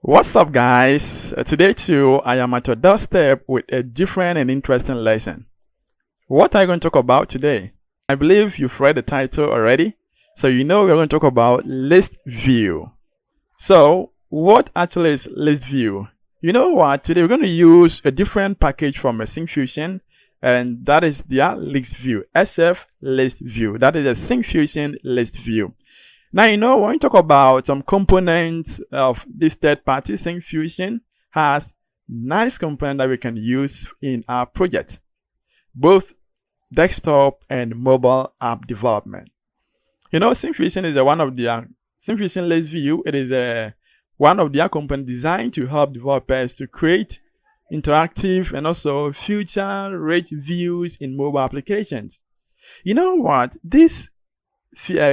What's up, guys? Today too, I am at your doorstep with a different and interesting lesson. What are you going to talk about today? I believe you've read the title already, so you know we're going to talk about ListView. So, what actually is ListView? You know what? Today we're going to use a different package from Syncfusion, and that is the ListView, SF ListView. That is a Syncfusion ListView. Now, you know, when you talk about some components of this third-party, Syncfusion has nice components that we can use in our project, both desktop and mobile app development. You know, Syncfusion is one of the Syncfusion ListView. It is one of their components designed to help developers to create interactive and also feature-rich views in mobile applications. You know what? This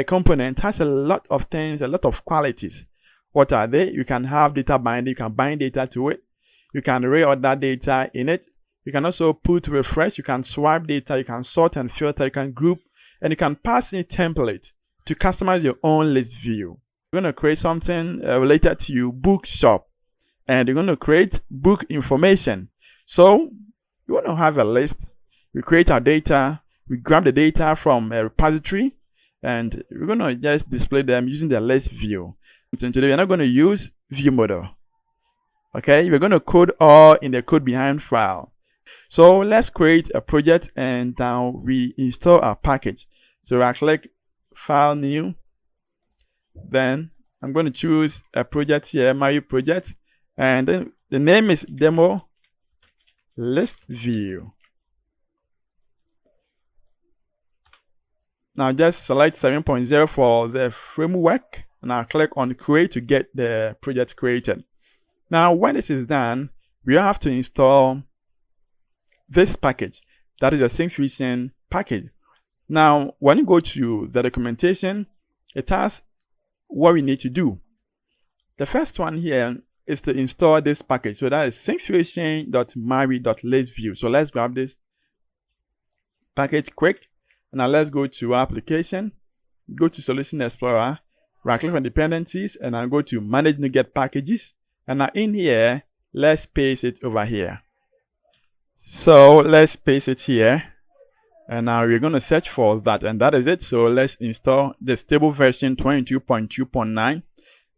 component has a lot of things, a lot of qualities. What are they? You can have data binding, you can bind data to it, you can reorder data in it, you can also put refresh, you can swipe data, you can sort and filter, you can group, and you can pass in a template to customize your own list view. You're going to create something related to your bookshop, and you're going to create book information. So you want to have a list, we create our data, we grab the data from a repository, and we're going to just display them using the list view. So today we're not going to use ViewModel. Okay, we're going to code all in the code behind file. So let's create a project, and now we install our package. So I click File, New. Then I'm going to choose a project here, Maui project, and then the name is Demo ListView. Now just select 7.0 for the framework, and I'll click on create to get the project created. Now when this is done, we have to install this package. That is a Syncfusion package. Now when you go to the documentation, it has what we need to do. The first one here is to install this package. So that is syncfusion.maui.listview. So let's grab this package quick. Now let's go to application, go to Solution Explorer, right click on dependencies, and I'll go to manage NuGet packages. And now in here, let's paste it over here. So let's paste it here. And now we're going to search for that, and that is it. So let's install the stable version 22.2.9.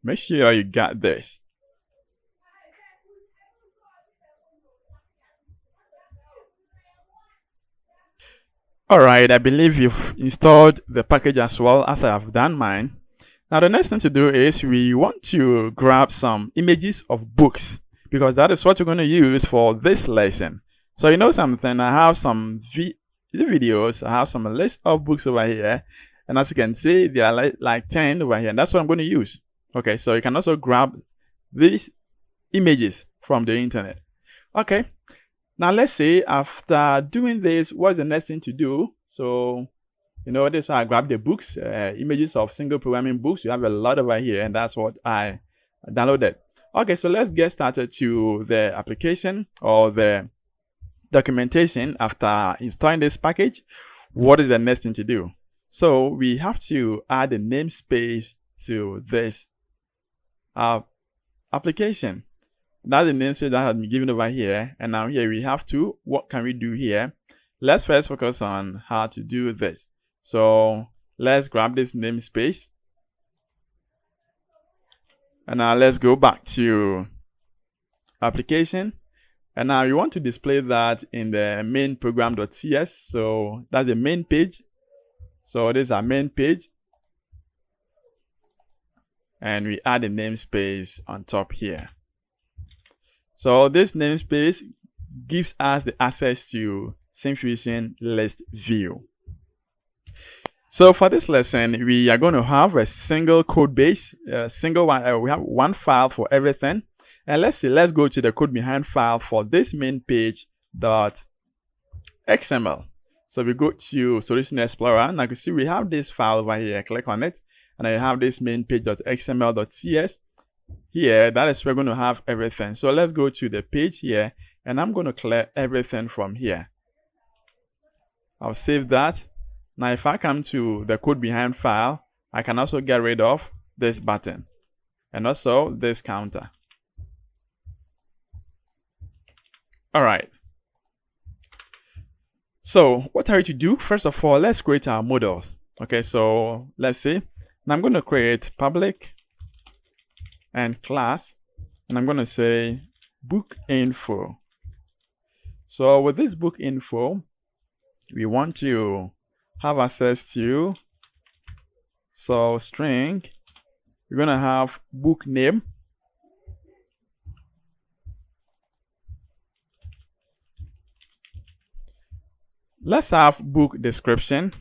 Make sure you got this. Alright, I believe you've installed the package as well as I have done mine. Now the next thing to do is we want to grab some images of books, because that is what we're going to use for this lesson. So you know something, I have some videos, I have some list of books over here, and as you can see, there are like 10 over here, and that's what I'm going to use. Okay, so you can also grab these images from the internet. Okay. Now let's say after doing this, what's the next thing to do? So, you know, this I grab the books, images of single programming books. You have a lot over here, and that's what I downloaded. Okay, so let's get started to the application or the documentation. After installing this package, what is the next thing to do? So we have to add a namespace to this application. That's the namespace that has been given over here. And now here we have to, what can we do here? Let's first focus on how to do this. So let's grab this namespace. And now let's go back to application. And now we want to display that in the main program.cs. So that's the main page. So this is our main page. And we add a namespace on top here. So this namespace gives us the access to Syncfusion ListView. So for this lesson, we are going to have a single code base, single one. We have one file for everything. And let's go to the code behind file for this main page.xml. So we go to Solution Explorer. Now you can see we have this file over here. Click on it, and I have this main page.xml.cs. Here, that is where we're going to have everything. So let's go to the page here, and I'm going to clear everything from here. I'll save that. Now if I come to the code behind file, I can also get rid of this button and also this counter. All right. So what are we to do? First of all, let's create our models. Okay, so let's see. Now I'm going to create public and class, and I'm going to say book info. So with this book info, we want to have access to, so string, we're going to have book name. Let's have book description.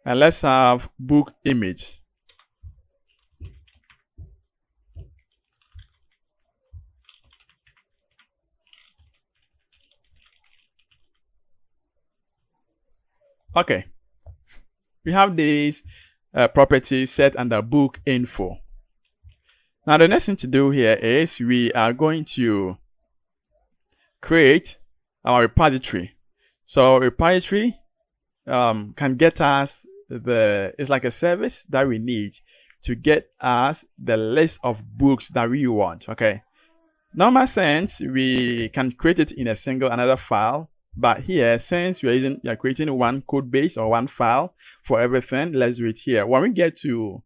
And let's have book image. Okay. We have these properties set under book info. Now the next thing to do here is we are going to create our repository. So repository can get us it's like a service that we need to get us the list of books that we want. Okay. Normal sense, we can create it in a single another file. But here, since you're creating one code base or one file for everything, let's do it here. When we get to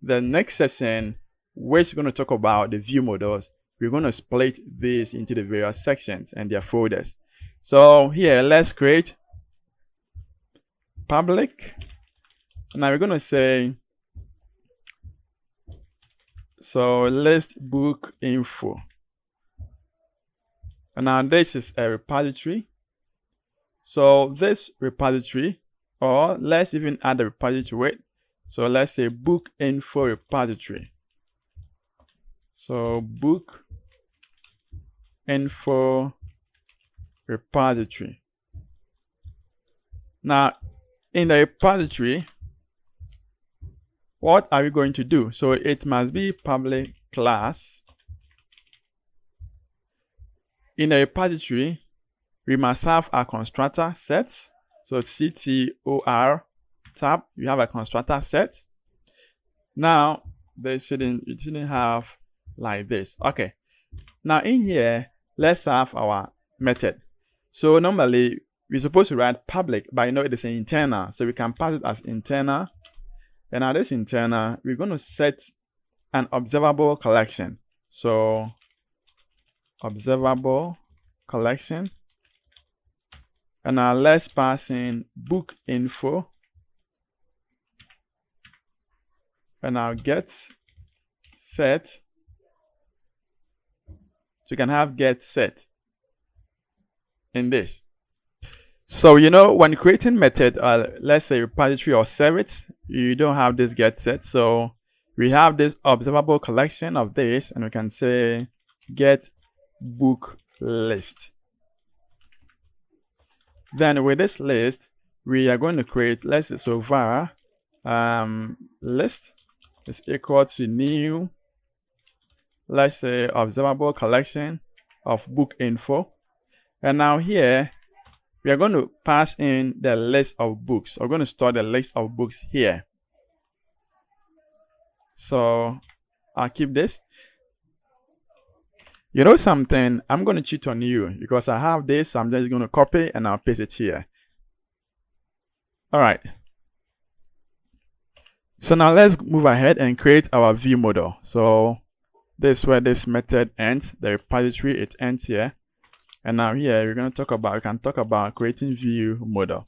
the next session, which we're going to talk about the view models, we're going to split this into the various sections and their folders. So here, let's create public. Now we're going to say, so list book info. And now this is a repository. So this repository, or let's even add a repository to it. So let's say book info repository. So book info repository. Now in the repository, what are we going to do? So it must be public class. In the repository, we must have a constructor set. So CTOR tab, you have a constructor set. Now it shouldn't have like this. Okay. Now in here, let's have our method. So normally we're supposed to write public, but you know it is an internal. So we can pass it as internal. And now this internal, we're going to set an observable collection. So observable collection. And now let's pass in book info. And now get set. So you can have get set in this. So you know when creating method, let's say repository or service, you don't have this get set. So we have this observable collection of this, and we can say get book list. Then with this list, we are going to create, let's say, so var list is equal to new, let's say, observable collection of book info. And now here, we are going to pass in the list of books. We're going to store the list of books here. So I'll keep this. You know something, I'm going to cheat on you because I have this, so I'm just going to copy and I'll paste it here. All right. So now let's move ahead and create our view model. So this is where this method ends, the repository, it ends here. And now here we can talk about creating view model.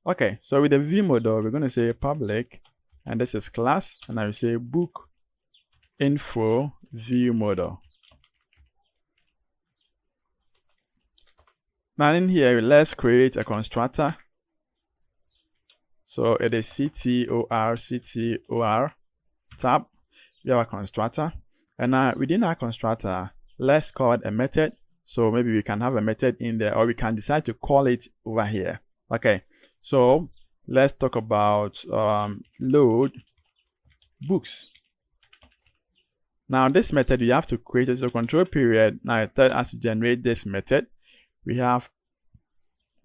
Okay, so with the view model, we're going to say public, and this is class, and I will say book info view model. Now in here, let's create a constructor. So it is CTOR tab. We have a constructor. And now within our constructor, let's call it a method. So maybe we can have a method in there, or we can decide to call it over here. Okay, so let's talk about load books. Now this method, you have to create a control period. Now it tells us to generate this method. We have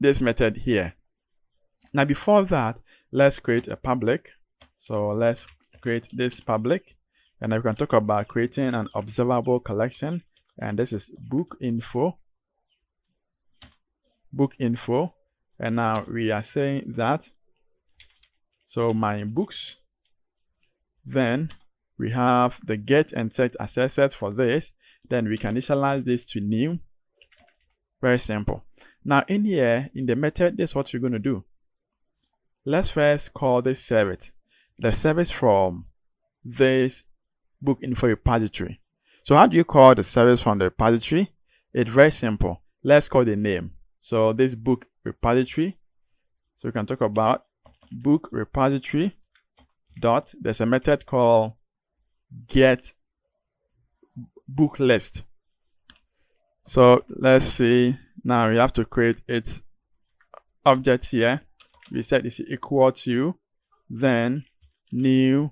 this method here. Now before that, let's create a public. So let's create this public, and then we can talk about creating an observable collection, and this is book info, and now we are saying that, so my books, then we have the get and set access for this, then we can initialize this to new. Very simple. Now in here, in the method, this is what you're going to do. Let's first call this service, the service from this book info repository. So how do you call the service from the repository? It's very simple. Let's call the name. So this book repository, so we can talk about book repository dot, there's a method called get book list. So let's see, now we have to create its object here. We set this equal to, then new,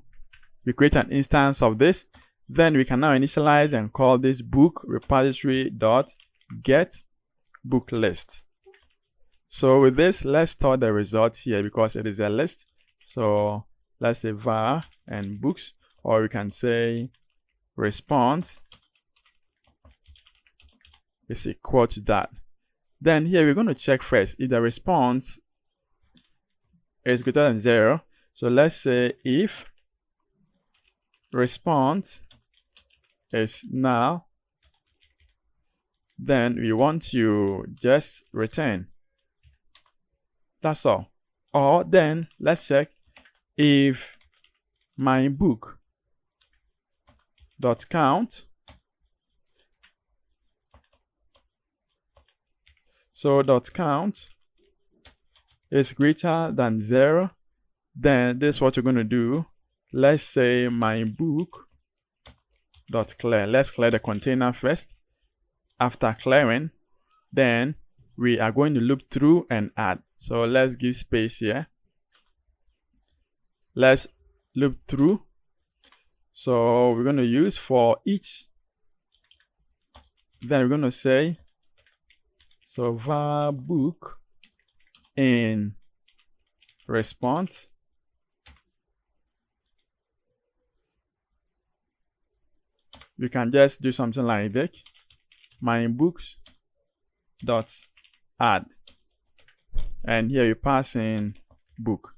we create an instance of this, then we can now initialize and call this book repository dot get book list. So with this, let's store the result here because it is a list. So let's say var and books, or we can say response is equal to that. Then here we're going to check first if the response is greater than 0. So let's say if response is null, then we want to just return. That's all. Or then let's check if my book dot count, so dot count is greater than 0, then this is what you're going to do. Let's say my book dot clear. Let's clear the container first. After clearing, then we are going to loop through and add. So let's give space here. Let's loop through. So we're going to use for each. Then we're going to say, so var book in response we can just do something like this. My books dot add, and here you pass in book.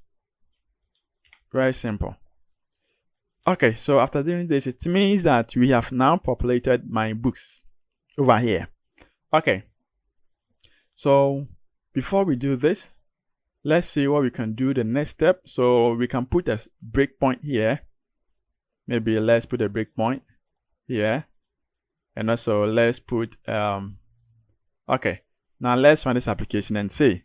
Very simple. Okay, so after doing this, it means that we have now populated my books over here. Okay, so before we do this, let's see what we can do the next step. So we can put a breakpoint here. Maybe let's put a breakpoint here, and also let's put okay, now let's run this application and see.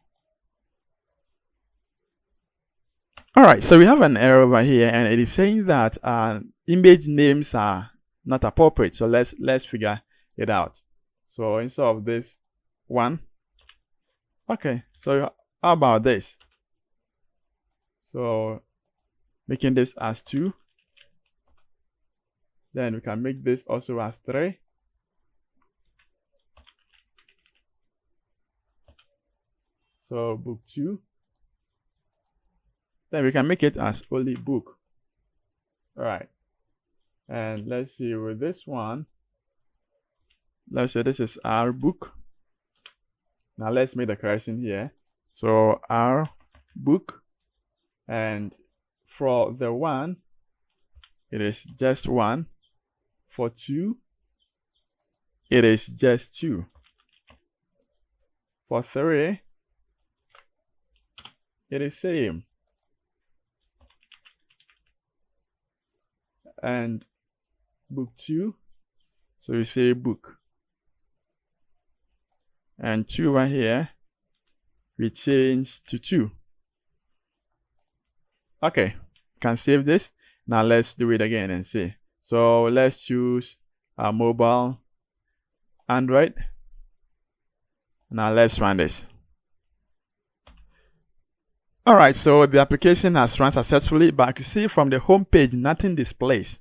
All right, so we have an error over here, and it is saying that image names are not appropriate. So let's figure it out. So instead of this one, okay, so how about this? So making this as 2, then we can make this also as 3. So book 2. Then we can make it as only book. All right. And let's see with this one. Let's say this is our book. Now let's make the correction here. So our book, and for the 1, it is just 1. For 2, it is just 2. For 3, it is same. And book 2, so you say book. And 2 right here, we change to 2. Okay, can save this. Now let's do it again and see. So let's choose a mobile Android. Now let's run this. All right, so the application has run successfully, but you see from the home page, nothing displays.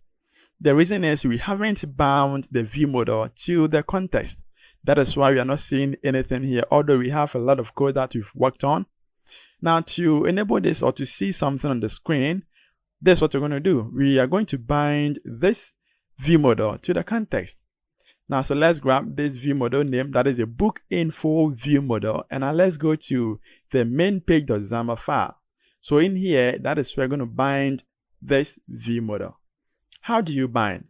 The reason is we haven't bound the view model to the context. That is why we are not seeing anything here, although we have a lot of code that we've worked on. Now to enable this or to see something on the screen, this is what we're going to do. We are going to bind this view model to the context. Now, so let's grab this view model name, that is a book info view model, and now let's go to the main page.xaml file. So in here, that is where we're going to bind this view model. How do you bind?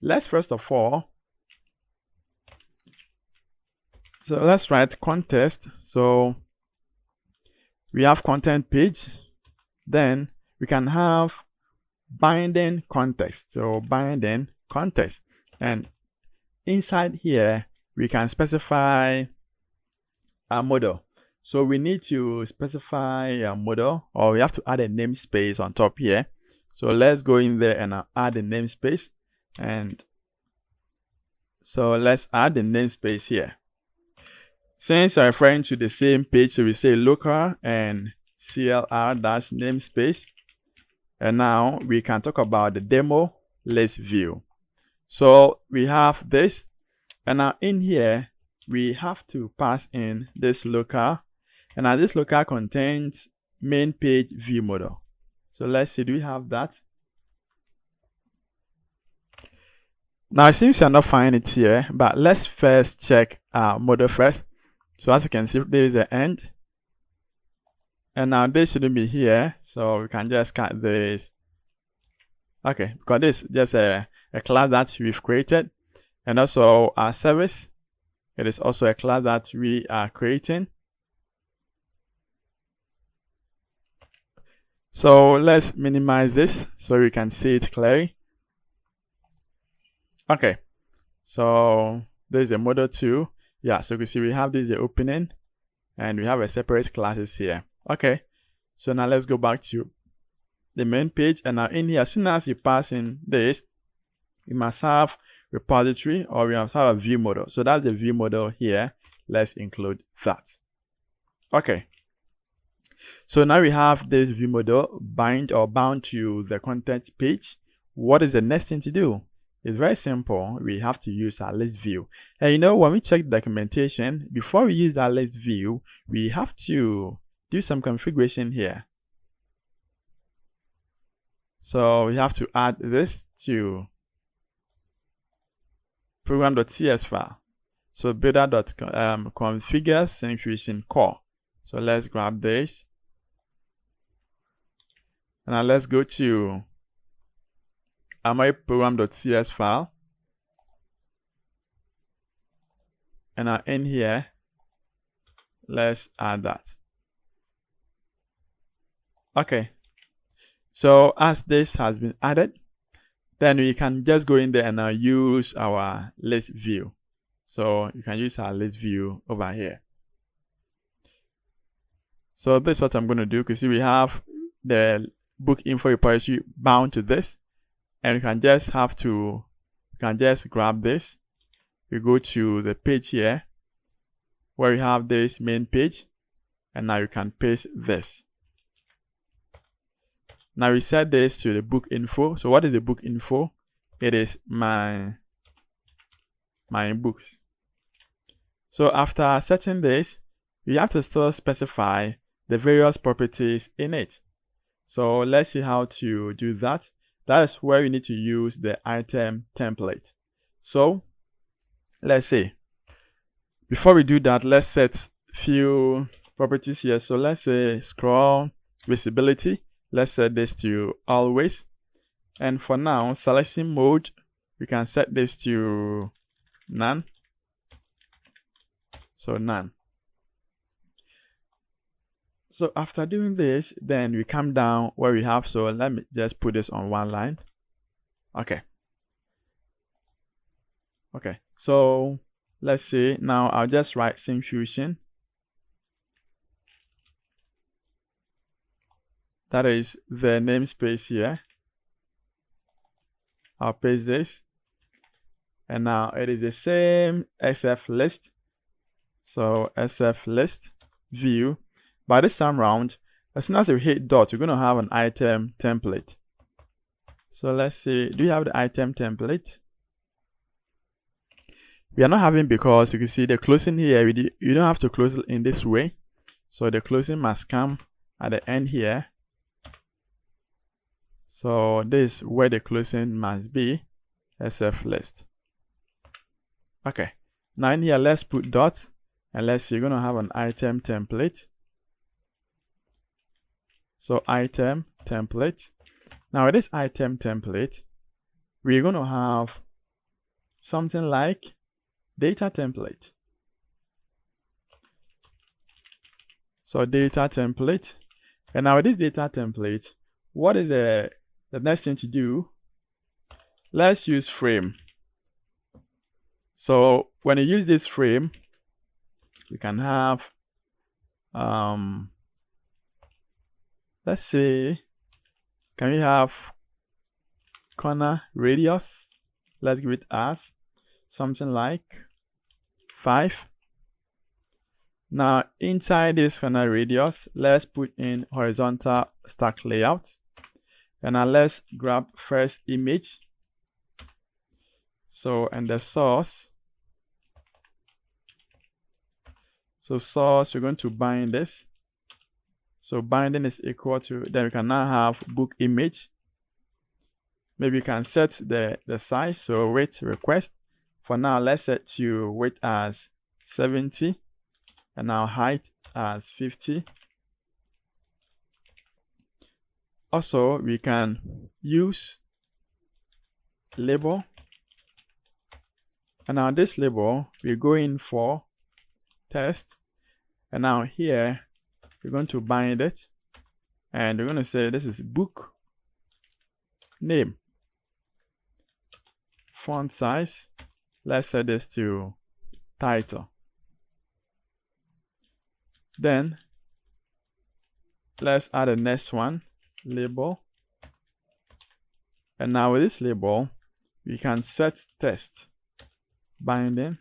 Let's first of all, so let's write context. So we have content page, then we can have binding context. So binding context, and inside here we can specify a model. So we need to specify a model, or we have to add a namespace on top here. So let's go in there and add a namespace. And so let's add the namespace here. Since I'm referring to the same page, so we say local and clr-namespace. And now we can talk about the demo ListView. So we have this, and now in here we have to pass in this local, and now this local contains main page view model. So let's see, do we have that? Now it seems you're not finding it here, but let's first check our model first. So as you can see, there is an end, and now this shouldn't be here, so we can just cut this. Okay, because this is just a class that we've created, and also our service, it is also a class that we are creating. So let's minimize this so we can see it clearly. Okay, so there's the model 2. Yeah, so you can see we have this the opening, and we have a separate classes here. Okay, so now let's go back to the main page, and now in here, as soon as you pass in this, we must have repository, or we must have a view model. So that's the view model here. Let's include that. Okay, so now we have this view model bound to the content page. What is the next thing to do? It's very simple. We have to use our ListView. And you know, when we check the documentation, before we use that ListView, we have to do some configuration here. So we have to add this to program.cs file. So builder.configure syncfusion core. So let's grab this. And now let's go to my program.cs file. And now in here, let's add that. Okay. So as this has been added, then we can just go in there and now use our ListView. So you can use our ListView over here. So this is what I'm going to do. You can see we have the book info repository bound to this, and you can just grab this. You go to the page here where you have this main page, and now you can paste this. Now we set this to the book info. So what is the book info? It is my books. So after setting this, we have to still specify the various properties in it. So let's see how to do that. That is where you need to use the item template. So let's see. Before we do that, let's set few properties here. So let's say scroll visibility. Let's set this to always. And for now, selection mode, we can set this to none. So none. So after doing this, then we come down where we have, so let me just put this on one line. Okay. Okay, so let's see. Now I'll just write syncfusion. That is the namespace here. I'll paste this. And now it is the same SF list. So SF list view. But this time around, as soon as you hit dot, you're going to have an item template. So let's see, do you have the item template? We are not having, because you can see the closing here, you don't have to close it in this way. So the closing must come at the end here. So this is where the closing must be, SF list. Okay, now in here let's put dots, and let's see, you're gonna have an item template. So item template. Now with this item template, we're gonna have something like data template. So data template. And now with this data template, what is the next thing to do? Let's use frame. So when you use this frame, we can have let's say, can we have corner radius? Let's give it as something like 5. Now inside this corner radius, let's put in horizontal stack layout. And now let's grab first image. So, and the source. So source, we're going to bind this. So binding is equal to, then we can now have book image. Maybe you can set the size, so width request. For now, let's set to width as 70 and now height as 50. Also, we can use label. And now this label, we go in for test. And now here, we're going to bind it. And we're going to say this is book name. Font size, let's set this to title. Then, let's add the next one, label. And now with this label, we can set text binding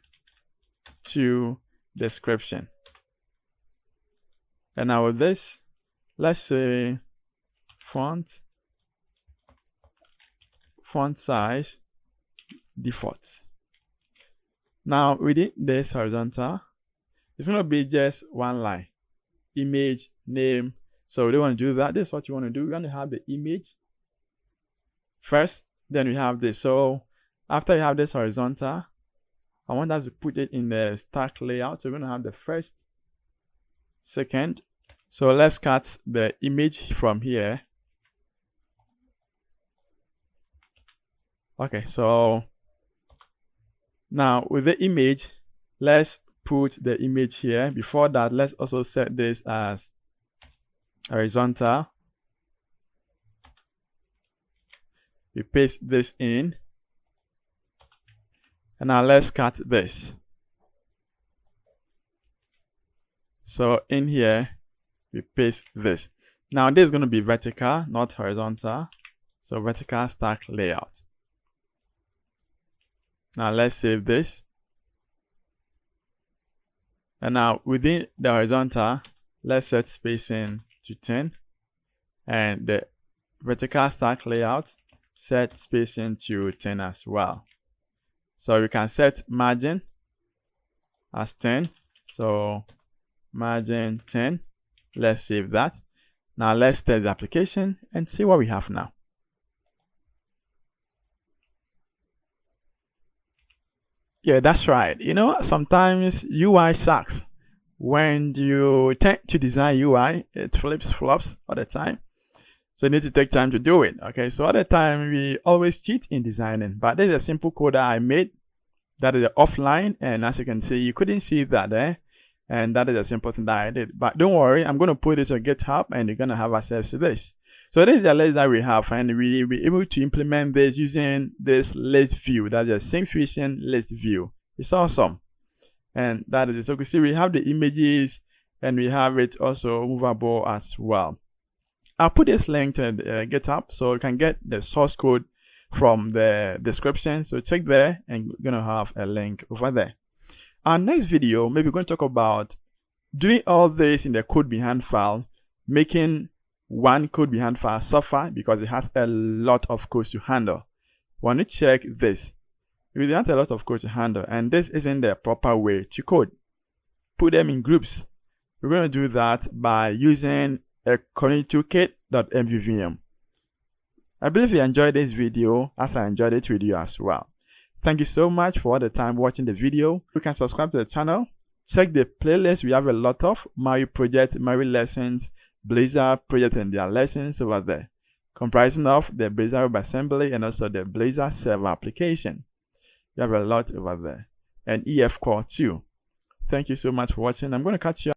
to description. And now with this, let's say font size default. Now within this horizontal, it's going to be just one line, image name. So we don't want to do that. This is what you want to do. We're going to have the image first, then we have this. So after you have this horizontal, I want us to put it in the stack layout. So we're going to have the first, second. So let's cut the image from here. Okay, so now with the image, let's put the image here. Before that, let's also set this as horizontal. We paste this in. And now let's cut this. So in here, we paste this. Now this is going to be vertical, not horizontal. So vertical stack layout. Now let's save this. And now within the horizontal, let's set spacing to 10. And the vertical stack layout, set spacing to 10 as well. So we can set margin as 10. So margin 10. Let's save that. Now let's test the application and see what we have now. Yeah, that's right. You know, sometimes UI sucks. When you tend to design UI, it flops all the time. So you need to take time to do it. Okay, so all the time we always cheat in designing. But this is a simple code that I made that is offline. And as you can see, you couldn't see that there. And that is a simple thing that I did. But don't worry, I'm going to put this on GitHub and you're going to have access to this. So this is the list that we have, and we'll be able to implement this using this ListView. That's a Sync Fusion ListView. It's awesome. And that is it. So you can see we have the images and we have it also movable as well. I'll put this link to GitHub so you can get the source code from the description. So check there and we're going to have a link over there. Our next video, maybe we're going to talk about doing all this in the code behind file, making one code behind file suffer because it has a lot of code to handle. Want to check this because it has a lot of code to handle, and this isn't the proper way to code. Put them in groups. We're going to do that by using a community toolkit.mvvm. I believe you enjoyed this video as I enjoyed it with you as well. Thank you so much for all the time watching the video. You can subscribe to the channel. Check the playlist. We have a lot of Maui project, Maui lessons, Blazor project and their lessons over there, comprising of the Blazor WebAssembly and also the Blazor server application. You have a lot over there, and EF Core too. Thank you so much for watching. I'm going to catch you